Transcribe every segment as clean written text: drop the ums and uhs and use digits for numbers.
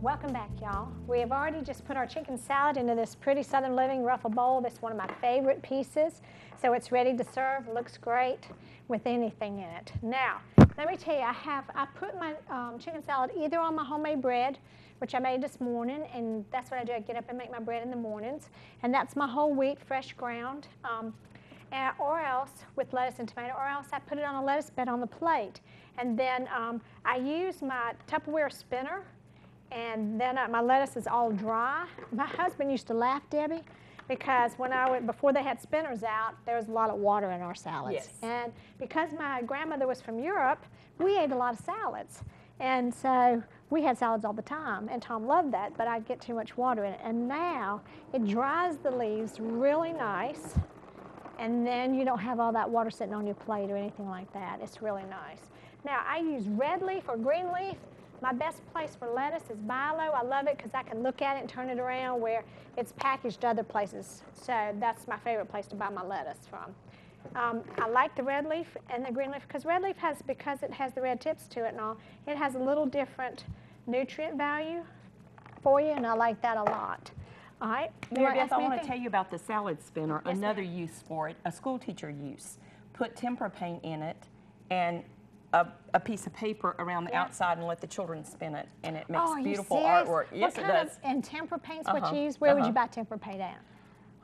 Welcome back, y'all. We have already just put our chicken salad into this pretty Southern Living ruffle bowl. This is one of my favorite pieces. So it's ready to serve. Looks great with anything in it. Now, let me tell you, I put my chicken salad either on my homemade bread, which I made this morning, and that's what I do. I get up and make my bread in the mornings, and that's my whole wheat, fresh ground. Or else with lettuce and tomato, or else I put it on a lettuce bed on the plate. And then I use my Tupperware spinner, and then my lettuce is all dry. My husband used to laugh, Debbie, because before they had spinners out, there was a lot of water in our salads. Yes. And because my grandmother was from Europe, we ate a lot of salads. And so we had salads all the time, and Tom loved that, but I'd get too much water in it. And now it dries the leaves really nice, and then you don't have all that water sitting on your plate or anything like that. It's really nice. Now, I use red leaf or green leaf. My best place for lettuce is Bilo. I love it because I can look at it and turn it around where it's packaged other places. So that's my favorite place to buy my lettuce from. I like the red leaf and the green leaf because red leaf because it has the red tips to it and all, it has a little different nutrient value for you, and I like that a lot. All right. Mary Beth, I want to tell you about the salad spinner, Yes, another use for it, a school teacher use. Put tempera paint in it and a piece of paper around the outside and let the children spin it, and it makes beautiful artwork. Yes, it does. And tempera paint's what you use? Where would you buy tempera paint at?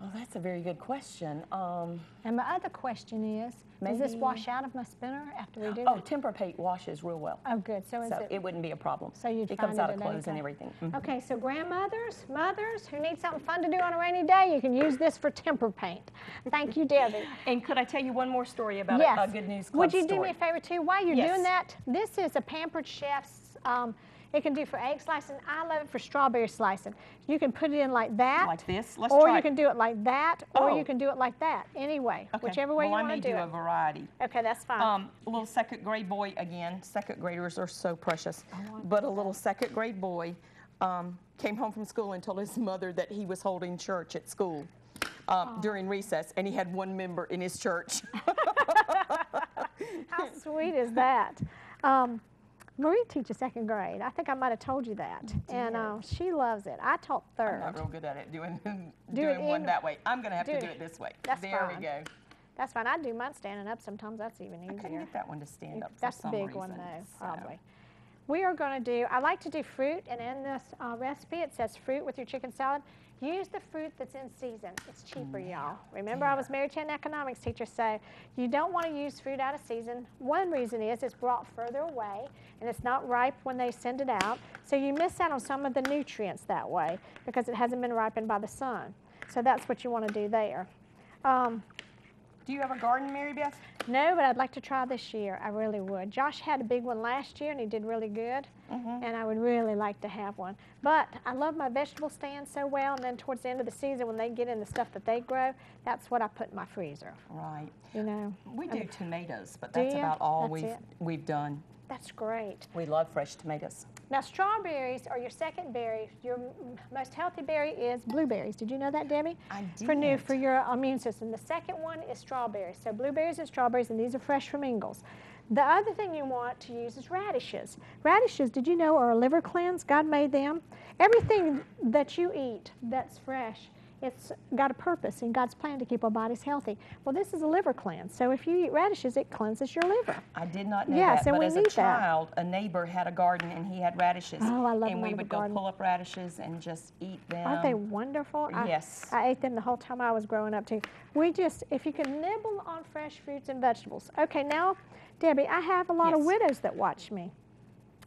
Well, that's a very good question. And my other question is, does this wash out of my spinner after we do Oh, it? tempera paint washes real well. Oh, good. So it wouldn't be a problem. So you'd it find comes it out of at any clothes and time. everything. Okay, so grandmothers, mothers who need something fun to do on a rainy day, you can use this for tempera paint. Thank you, Debbie. And could I tell you one more story about a Good News Club Would you story? do me a favor too? While you're doing that, this is a Pampered Chef's, it can do for egg slicing. I love it for strawberry slicing. You can put it in like that. Like this? Let's or try you can do it like that, or Oh. you can do it like that. Anyway, whichever way you want to do I may do it. a variety. Okay, that's fine. A little second grade boy, again, second graders are so precious, but a little second grade boy came home from school and told his mother that he was holding church at school during recess, and he had one member in his church. How sweet is that? Marie teaches second grade. I think I might have told you that. And she loves it. I taught third. I'm not real good at it, doing it one that way. I'm going to have to do it this way. That's there fine. we go. That's fine. I do mine standing up sometimes. That's even easier. I couldn't get that one to stand up for That's some the big reason. one, though, probably. We are going to do, I like to do fruit, and in this recipe it says fruit with your chicken salad. Use the fruit that's in season. It's cheaper, y'all. Remember, I was married to an economics teacher, so you don't want to use fruit out of season. One reason is it's brought further away, and it's not ripe when they send it out, so you miss out on some of the nutrients that way because it hasn't been ripened by the sun. So that's what you want to do there. Do you have a garden, Mary Beth? No, but I'd like to try this year. I really would. Josh had a big one last year, and he did really good, and I would really like to have one. But I love my vegetable stand so well, and then towards the end of the season when they get in the stuff that they grow, that's what I put in my freezer. Right. You know. We do tomatoes, but that's about all we've done. That's great. We love fresh tomatoes. Now, strawberries are your second berry. Your most healthy berry is blueberries. Did you know that, Debbie? I did. For your immune system. The second one is strawberries. So blueberries and strawberries, and these are fresh from Ingles. The other thing you want to use is radishes. Radishes, did you know, are a liver cleanse? God made them. Everything that you eat that's fresh, it's got a purpose in God's plan to keep our bodies healthy. Well, this is a liver cleanse. So if you eat radishes, it cleanses your liver. I did not know that, and but we as a need child, a neighbor had a garden and he had radishes. Oh, I love And we would go pull up radishes and just eat them. Aren't they wonderful? Yes. I ate them the whole time I was growing up too. If you can nibble on fresh fruits and vegetables. Okay, now, Debbie, I have a lot of widows that watch me,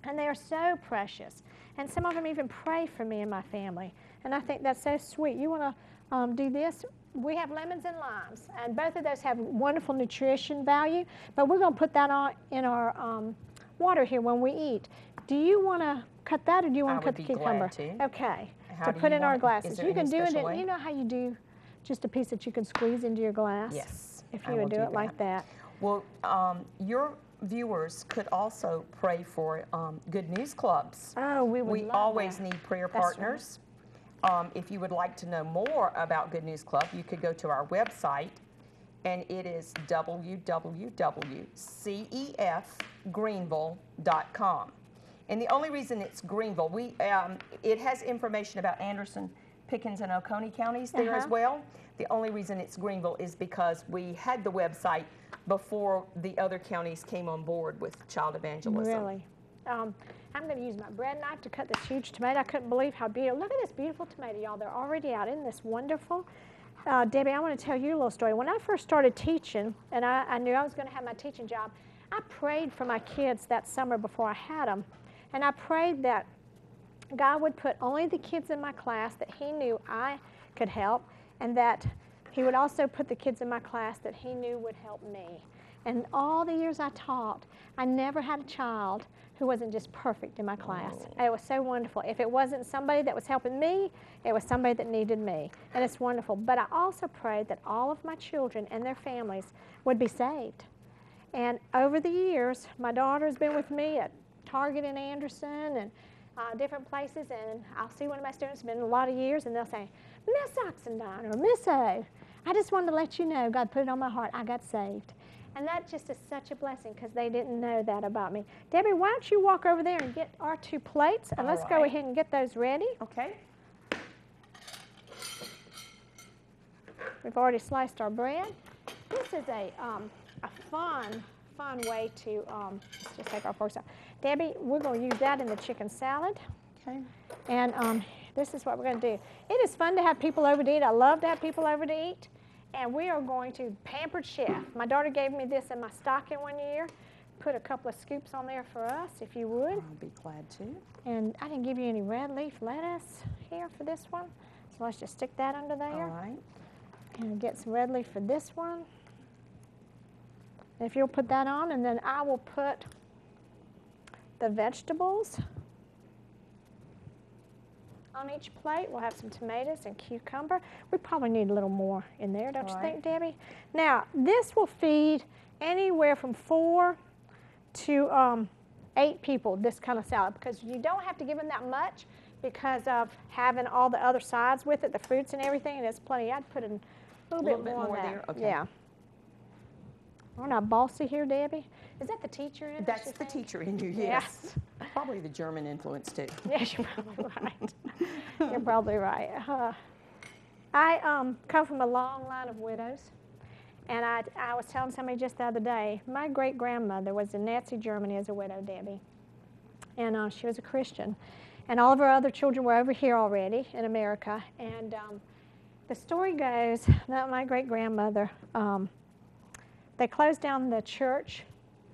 and they are so precious. And some of them even pray for me and my family. And I think that's so sweet. You want to do this? We have lemons and limes, and both of those have wonderful nutrition value, but we're going to put that on in our water here when we eat. Do you want to cut that, or do you want to cut the cucumber? Okay, to put in our glasses. You can do it, you know how you do just a piece that you can squeeze into your glass? Yes. If you would do it like that. Well, your viewers could also pray for Good News Clubs. Oh, we would We love always that. need prayer partners. If you would like to know more about Good News Club, you could go to our website, and it is www.cefgreenville.com. And the only reason it's Greenville, it has information about Anderson, Pickens, and Oconee counties there as well. The only reason it's Greenville is because we had the website before the other counties came on board with child evangelism. Really? I'm going to use my bread knife to cut this huge tomato. I couldn't believe how beautiful. Look at this beautiful tomato, y'all. They're already out. Isn't this wonderful? Debbie, I want to tell you a little story. When I first started teaching, and I knew I was going to have my teaching job, I prayed for my kids that summer before I had them. And I prayed that God would put only the kids in my class that He knew I could help, and that He would also put the kids in my class that He knew would help me. And all the years I taught, I never had a child who wasn't just perfect in my class. It was so wonderful. If it wasn't somebody that was helping me, it was somebody that needed me. And it's wonderful. But I also prayed that all of my children and their families would be saved. And over the years, my daughter's been with me at Target in Anderson and different places, and I'll see one of my students, been a lot of years, and they'll say, Miss Oxendine or Miss O, I just wanted to let you know God put it on my heart, I got saved. And that just is such a blessing because they didn't know that about me. Debbie, why don't you walk over there and get our 2 plates, and let's go ahead and get those ready. Okay. We've already sliced our bread. This is a fun way to, let's just take our forks out. Debbie, we're going to use that in the chicken salad. Okay. And this is what we're going to do. It is fun to have people over to eat. I love to have people over to eat. And we are going to Pampered Chef. My daughter gave me this in my stocking one year. Put a couple of scoops on there for us, if you would. I'll be glad to. And I didn't give you any red leaf lettuce here for this one. So let's just stick that under there. All right. And get some red leaf for this one. And if you'll put that on, and then I will put the vegetables on each plate. We'll have some tomatoes and cucumber. We probably need a little more in there, don't you think, Debbie? Now, this will feed anywhere from 4 to 8 people, this kind of salad, because you don't have to give them that much because of having all the other sides with it, the fruits and everything, and it's plenty. I'd put in a little bit more there. Okay. Yeah. We're not bossy here, Debbie. Is that the teacher in us? That's the teacher in you, yes. Probably the German influence, too. Yes, you're probably right. You're probably right. I come from a long line of widows, and I was telling somebody just the other day, my great-grandmother was in Nazi Germany as a widow, Debbie, and she was a Christian. And all of her other children were over here already in America, and the story goes that my great-grandmother, they closed down the church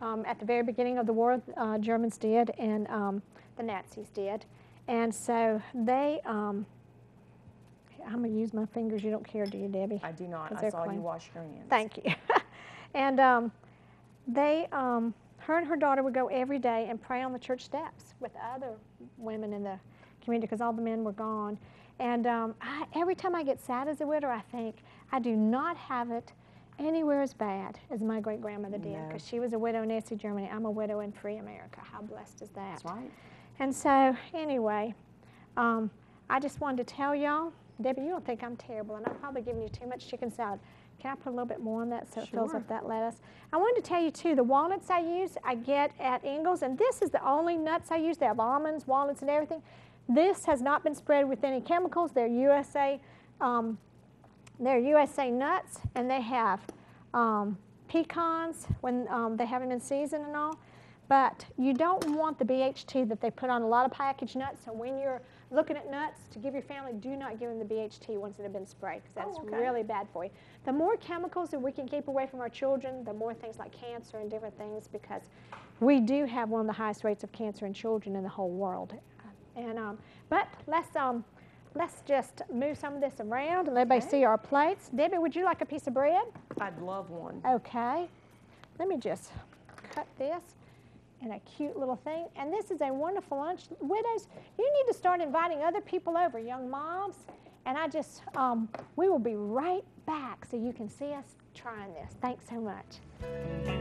at the very beginning of the war, Germans did, and the Nazis did. And so they, I'm going to use my fingers. You don't care, do you, Debbie? I do not. I saw you wash your hands. Thank you. And her and her daughter would go every day and pray on the church steps with other women in the community because all the men were gone. And every time I get sad as a widow, I think, I do not have it anywhere as bad as my great-grandmother did, because she was a widow in Nazi Germany. I'm a widow in free America. How blessed is that? That's right. And so, anyway, I just wanted to tell y'all, Debbie, you don't think I'm terrible, and I'm probably giving you too much chicken salad. Can I put a little bit more on that so it fills up that lettuce? I wanted to tell you, too, the walnuts I use, I get at Ingles, and this is the only nuts I use. They have almonds, walnuts, and everything. This has not been spread with any chemicals. They're USA nuts, and they have pecans when they have them in season and all. But you don't want the BHT that they put on a lot of packaged nuts. So when you're looking at nuts to give your family, do not give them the BHT once it has been sprayed, because that's really bad for you. The more chemicals that we can keep away from our children, the more things like cancer and different things, because we do have one of the highest rates of cancer in children in the whole world. And but let's just move some of this around and let everybody see our plates. Debbie, would you like a piece of bread? I'd love one. Okay. Let me just cut this in a cute little thing. And this is a wonderful lunch. Widows, you need to start inviting other people over, young moms. And we will be right back so you can see us trying this. Thanks so much.